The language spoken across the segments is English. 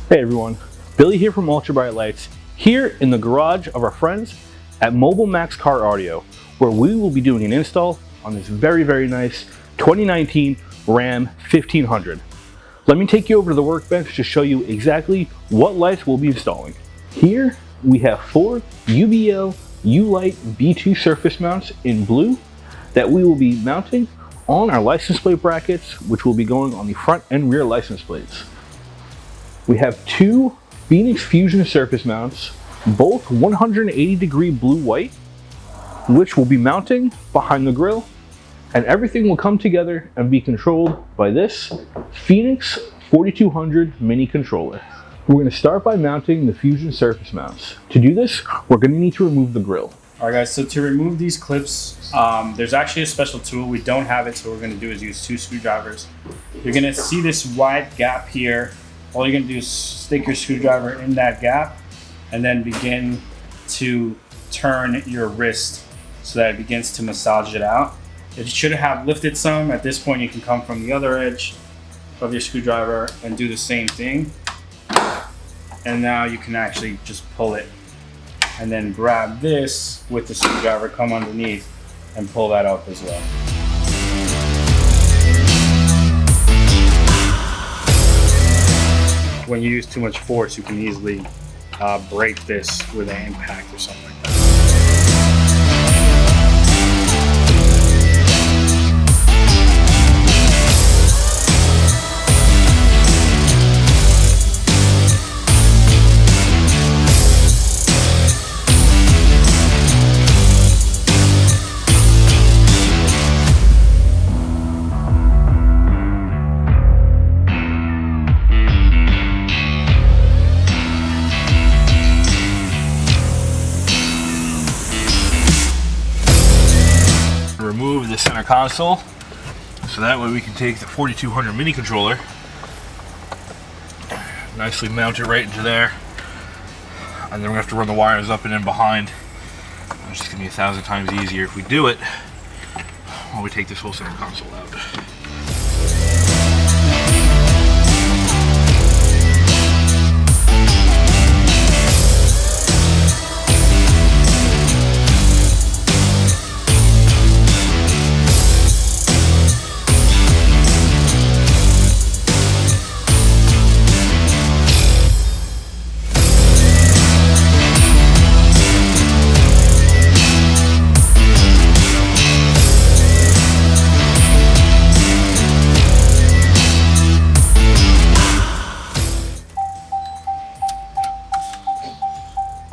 Hey everyone, Billy here from Ultra Bright Lights, here in the garage of our friends at Mobile Max Car Audio, where we will be doing an install on this very nice 2019 Ram 1500. Let me take you over to the workbench to show you exactly what lights we'll be installing. Here we have 4 UBL U-Light V2 surface mounts in blue that we will be mounting on our license plate brackets, which will be going on the front and rear license plates. We have 2 Phoenix Fusion surface mounts, both 180 degree blue-white, which will be mounting behind the grille, and everything will come together and be controlled by this Phoenix 4200 mini controller. We're going to start by mounting the Fusion surface mounts. To do this, we're going to need to remove the grille. Alright guys, so to remove these clips, there's actually a special tool. We don't have it, so what we're going to do is use 2 screwdrivers. You're going to see this wide gap here. All you're going to do is stick your screwdriver in that gap and then begin to turn your wrist so that it begins to massage it out. It should have lifted some. At this point, you can come from the other edge of your screwdriver and do the same thing. And now you can actually just pull it and then grab this with the screwdriver, come underneath and pull that up as well. When you use too much force, you can easily break this with an impact or something like that. Remove the center console so that way we can take the 4200 mini controller, nicely mount it right into there, and then we're going to have to run the wires up and in behind. It's just going to be 1,000 times easier if we do it while we take this whole center console out.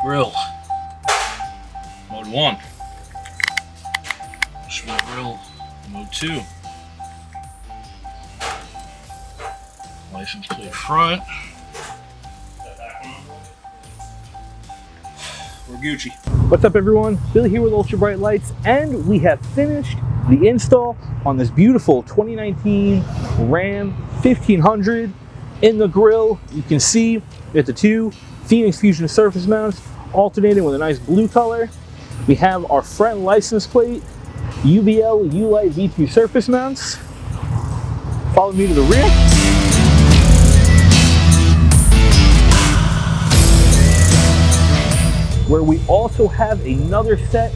Grill, mode 1. Schmidt grill, mode 2. License plate front. We're Gucci. What's up everyone? Billy here with Ultra Bright Lights, and we have finished the install on this beautiful 2019 Ram 1500. In the grill, you can see it's the 2 Phoenix Fusion surface mounts, alternating with a nice blue color. We have our front license plate, UBL U-Light V2 surface mounts. Follow me to the rear. Where we also have another set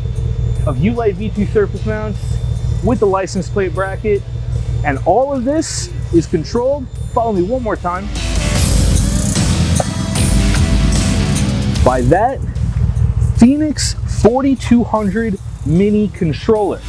of U-Light V2 surface mounts with the license plate bracket. And all of this is controlled, follow me one more time, by that Phoenix 4200 mini controller.